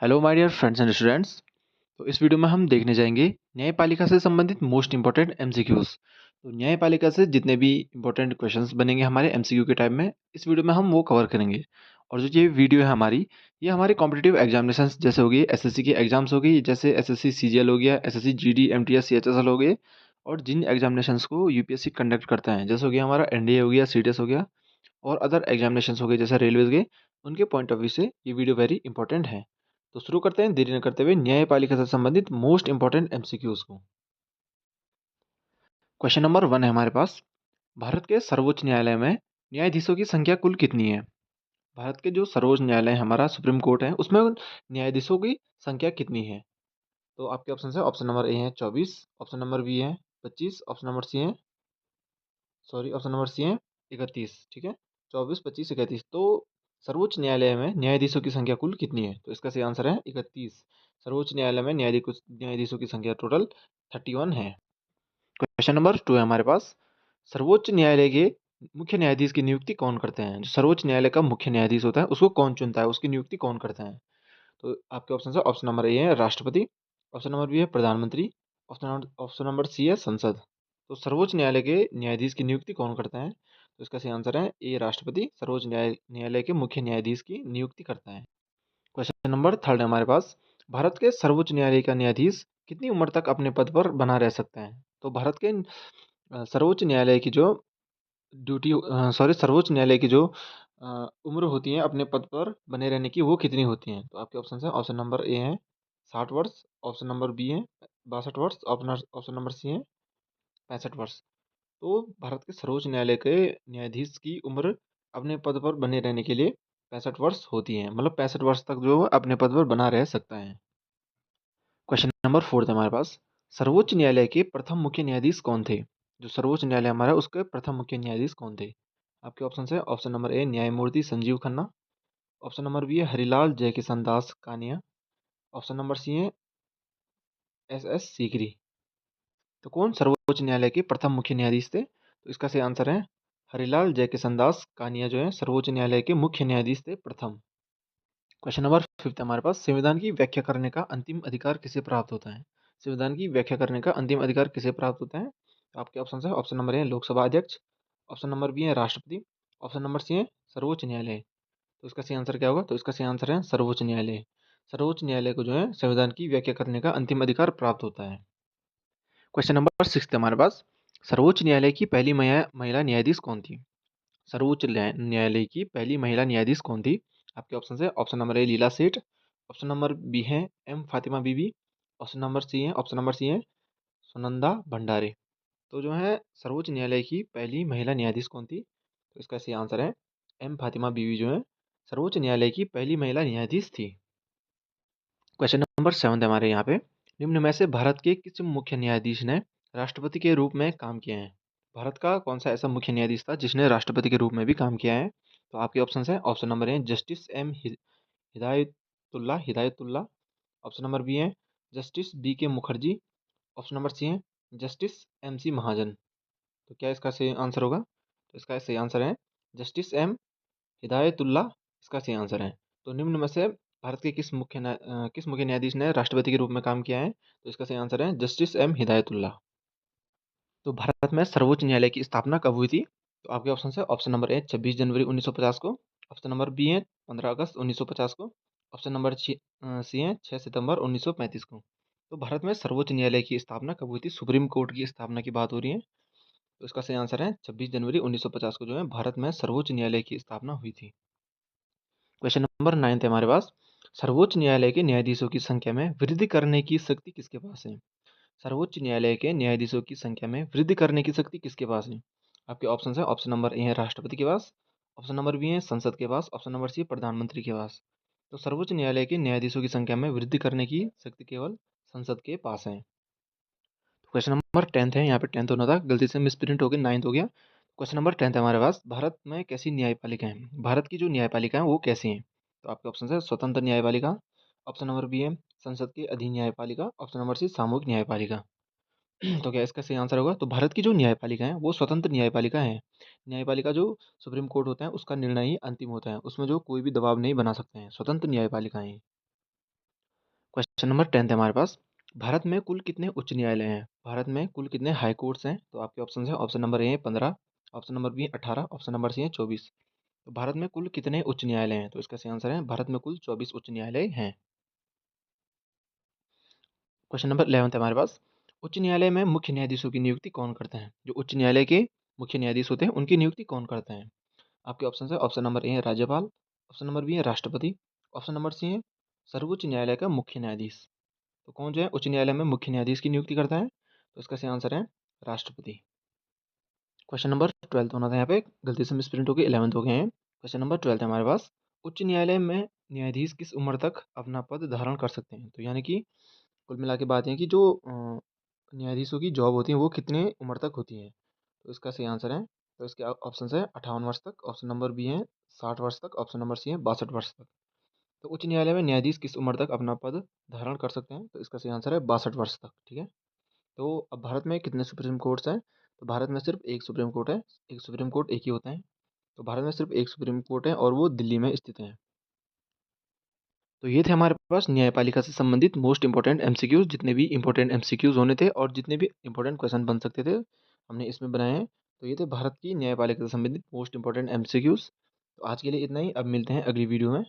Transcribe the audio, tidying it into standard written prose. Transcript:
Hello my dear friends and students. तो इस video में हम देखने जाएंगे न्यायपालिका से संबंधित मोस्ट इंपॉर्टेंट एमसीक्यूज। तो न्यायपालिका से जितने भी इंपॉर्टेंट क्वेश्चंस बनेंगे हमारे एमसीक्यू के टाइप में, इस वीडियो में हम वो कवर करेंगे। और जो ये वीडियो है हमारी, ये हमारे कॉम्पिटिटिव एग्जामिनेशंस जैसे हो गई, एसएससी की एग्जाम्स हो गई, जैसे एसएससी सीजीएल हो गया, एसएससी जीडी एमटीएस सीएचएसएल हो गए, और जिन एग्जामिनेशंस को यूपीएससी कंडक्ट करता है, जैसे हो गया हमारा एनडीए हो गया, सीडीएस हो गया, और अदर एग्जामिनेशंस हो गए जैसे रेलवेज गए, उनके पॉइंट ऑफ व्यू से ये वीडियो वेरी इंपॉर्टेंट है। तो शुरू करते हैं देरी न करते हुए न्यायपालिका से संबंधित मोस्ट इंपॉर्टेंट एमसीक्यूज को। क्वेश्चन नंबर 1 है हमारे पास। भारत के सर्वोच्च न्यायालय में न्यायाधीशों की संख्या कुल कितनी है? भारत के जो सर्वोच्च न्यायालय है हमारा सुप्रीम कोर्ट है, उसमें न्यायाधीशों की संख्या कितनी है? तो आपके ऑप्शन है, ऑप्शन नंबर ए है 24, ऑप्शन नंबर बी है 25, ऑप्शन नंबर सी है, सॉरी, ऑप्शन नंबर सी है 31। ठीक है, 24, 25, 31। तो सर्वोच्च न्यायालय में न्यायाधीशों की संख्या कुल कितनी है? तो इसका सही आंसर है 31। सर्वोच्च न्यायालय में न्यायाधीशों की संख्या टोटल 31 है। क्वेश्चन नंबर 2 है हमारे पास। सर्वोच्च न्यायालय के मुख्य न्यायाधीश की नियुक्ति कौन करते हैं? जो सर्वोच्च न्यायालय का मुख्य न्यायाधीश होता है, उसको कौन चुनता है, उसकी नियुक्ति कौन करते हैं? तो आपके ऑप्शन है, ऑप्शन नंबर ए है राष्ट्रपति, ऑप्शन नंबर बी है प्रधानमंत्री, ऑप्शन नंबर सी है संसद। तो सर्वोच्च न्यायालय के न्यायाधीश की नियुक्ति कौन करता है? तो इसका सही आंसर है ए राष्ट्रपति सर्वोच्च न्यायालय के मुख्य न्यायाधीश की नियुक्ति करता है। क्वेश्चन नंबर 3 है हमारे पास। भारत के सर्वोच्च न्यायालय का न्यायाधीश कितनी उम्र तक अपने पद पर बना रह सकते हैं? तो भारत के सर्वोच्च न्यायालय की जो सर्वोच्च न्यायालय की जो उम्र होती है अपने पद पर बने रहने की, वो कितनी होती है? तो आपके ऑप्शन है, ऑप्शन नंबर ए है 60 वर्ष, ऑप्शन नंबर बी है 62 वर्ष, ऑप्शन नंबर सी है 65 वर्ष। तो भारत के सर्वोच्च न्यायालय के न्यायाधीश की उम्र अपने पद पर बने रहने के लिए 65 वर्ष होती है, मतलब 65 वर्ष तक जो है अपने पद पर बना रह सकता है। क्वेश्चन नंबर 4 है हमारे पास। सर्वोच्च न्यायालय के प्रथम मुख्य न्यायाधीश कौन थे? जो सर्वोच्च न्यायालय हमारा, उसके प्रथम मुख्य न्यायाधीश कौन थे? आपके ऑप्शन है, ऑप्शन नंबर ए न्यायमूर्ति Sanjiv Khanna, option number B है Harilal Jaikishan Das Kania, option number C है एस एस सीकरी। तो कौन सर्वोच्च न्यायालय के प्रथम मुख्य न्यायाधीश थे? तो इसका सही आंसर है हरिलाल जयकिशन दास कानिया, जो है सर्वोच्च न्यायालय के मुख्य न्यायाधीश थे प्रथम। क्वेश्चन नंबर 5 हमारे पास। संविधान की व्याख्या करने का अंतिम अधिकार किसे प्राप्त होता है? संविधान की व्याख्या करने का अंतिम अधिकार किसे प्राप्त होता है? तो आपके ऑप्शन है, ऑप्शन नंबर ए लोकसभा अध्यक्ष, ऑप्शन नंबर बी है राष्ट्रपति, ऑप्शन नंबर सी है सर्वोच्च न्यायालय। तो इसका सही आंसर क्या होगा? तो इसका सही आंसर है सर्वोच्च न्यायालय। सर्वोच्च न्यायालय को जो है संविधान की व्याख्या करने का अंतिम अधिकार प्राप्त होता है। क्वेश्चन नंबर 6 हमारे पास। सर्वोच्च न्यायालय की पहली महिला न्यायाधीश कौन थी? सर्वोच्च न्यायालय की पहली महिला न्यायाधीश कौन थी? आपके ऑप्शन है, ऑप्शन नंबर ए लीला सेठ, ऑप्शन नंबर बी है एम फातिमा बीबी, ऑप्शन नंबर सी है सुनंदा भंडारे। तो जो है सर्वोच्च न्यायालय की पहली महिला न्यायाधीश कौन थी? तो इसका सही आंसर है एम फातिमा बीबी, जो है सर्वोच्च न्यायालय की पहली महिला न्यायाधीश थी। क्वेश्चन नंबर 7 है हमारे यहाँ पे। निम्न में से भारत के किस मुख्य न्यायाधीश ने राष्ट्रपति के रूप में काम किया है? भारत का कौन सा ऐसा मुख्य न्यायाधीश था जिसने राष्ट्रपति के रूप में भी काम किया है? तो आपके ऑप्शन है, option number A justice M Hidayatullah, option number B है justice B K Mukherjee, option number C है जस्टिस एम सी महाजन। तो क्या इसका सही आंसर होगा? तो इसका सही आंसर है जस्टिस एम हिदायतुल्ला, इसका सही आंसर है। तो निम्न में से भारत के किस मुख्य न्यायाधीश ने राष्ट्रपति के रूप में काम किया है? तो इसका सही आंसर है जस्टिस एम हिदायतुल्ला। तो भारत में सर्वोच्च न्यायालय की स्थापना कब हुई थी? तो आपके ऑप्शन है, ऑप्शन नंबर ए 26 जनवरी 1950 को, ऑप्शन नंबर बी है 15 अगस्त 1950 को, ऑप्शन नंबर सी है 6 सितंबर 1935 को। तो भारत में सर्वोच्च न्यायालय की स्थापना कब हुई थी? सुप्रीम कोर्ट की स्थापना की बात हो रही है। तो इसका सही आंसर है 26 जनवरी 1950 को जो है भारत में सर्वोच्च न्यायालय की स्थापना हुई थी। क्वेश्चन नंबर 9 है हमारे पास। सर्वोच्च न्यायालय के न्यायाधीशों की संख्या में वृद्धि करने की शक्ति किसके पास है? सर्वोच्च न्यायालय के न्यायाधीशों की संख्या में वृद्धि करने की शक्ति किसके पास है? आपके ऑप्शन है, ऑप्शन नंबर ए है राष्ट्रपति के पास, ऑप्शन नंबर बी है संसद के पास, ऑप्शन नंबर सी प्रधानमंत्री के पास। तो सर्वोच्च न्यायालय के न्यायाधीशों की संख्या में वृद्धि करने की शक्ति केवल संसद के पास है। क्वेश्चन नंबर 10 है, यहाँ पे 10 होना था, गलती से मिसप्रिंट हो गया, 9 हो गया। क्वेश्चन नंबर 10 है हमारे पास। भारत में कैसी न्यायपालिका है? भारत की जो न्यायपालिका है वो कैसी है? तो आपके ऑप्शन है, स्वतंत्र न्यायपालिका, ऑप्शन नंबर बी है संसद के अधीन न्यायपालिका, ऑप्शन नंबर सी सामूहिक न्यायपालिका। तो क्या इसका सही आंसर होगा? तो भारत की जो न्यायपालिका है वो स्वतंत्र न्यायपालिका है। न्यायपालिका जो सुप्रीम कोर्ट होता है उसका निर्णय ही अंतिम होता है, उसमें जो कोई भी दबाव नहीं बना सकते हैं, स्वतंत्र न्यायपालिका है। क्वेश्चन नंबर 10 है हमारे पास। भारत में कुल कितने उच्च न्यायालय हैं? भारत में कुल कितने हाई कोर्ट्स हैं? तो आपके ऑप्शन है, ऑप्शन नंबर ए है 15, option number B 18, option number C है 24। तो भारत में कुल कितने उच्च न्यायालय हैं? तो इसका सही आंसर है भारत में कुल 24 उच्च न्यायालय हैं। क्वेश्चन नंबर 11 है हमारे पास। उच्च न्यायालय में मुख्य न्यायाधीशों की नियुक्ति कौन करते हैं? जो उच्च न्यायालय के मुख्य न्यायाधीश होते हैं उनकी नियुक्ति कौन करते हैं? आपके ऑप्शन है, ऑप्शन नंबर ए है राज्यपाल, ऑप्शन नंबर बी है राष्ट्रपति, ऑप्शन नंबर सी है सर्वोच्च न्यायालय का मुख्य न्यायाधीश। तो कौन जो है उच्च न्यायालय में मुख्य न्यायाधीश की नियुक्ति करता है? तो इसका सही आंसर है राष्ट्रपति। क्वेश्चन नंबर 12 होना था यहाँ पे, गलती से मिसप्रिंट हो गई, 11 हो गए हैं। क्वेश्चन नंबर 12 है हमारे पास। उच्च न्यायालय में न्यायाधीश किस उम्र तक अपना पद धारण कर सकते हैं? तो यानी कि कुल मिला के बात है कि जो न्यायाधीशों की जॉब होती है वो कितने उम्र तक होती है? तो इसका सही आंसर है, तो इसके ऑप्शन है 58 वर्ष तक, ऑप्शन नंबर बी है 60 वर्ष तक, ऑप्शन नंबर सी है 62 वर्ष तक। तो उच्च न्यायालय में न्यायाधीश किस उम्र तक अपना पद धारण कर सकते हैं? तो इसका सही आंसर है 62 वर्ष तक। ठीक है। तो अब भारत में कितने सुप्रीम कोर्ट्स हैं? तो भारत में सिर्फ एक सुप्रीम कोर्ट है। एक सुप्रीम कोर्ट एक ही होता है। तो भारत में सिर्फ एक सुप्रीम कोर्ट है और वो दिल्ली में स्थित है। तो ये थे हमारे पास न्यायपालिका से संबंधित मोस्ट इंपॉर्टेंट एमसीक्यूज, जितने भी इंपॉर्टेंट एमसीक्यूज होने थे और जितने भी इंपॉर्टेंट क्वेश्चन बन सकते थे हमने इसमें बनाए हैं। तो ये थे भारत की न्यायपालिका से संबंधित मोस्ट इंपॉर्टेंट एमसीक्यूज। तो आज के लिए इतना ही, अब मिलते हैं अगली वीडियो में।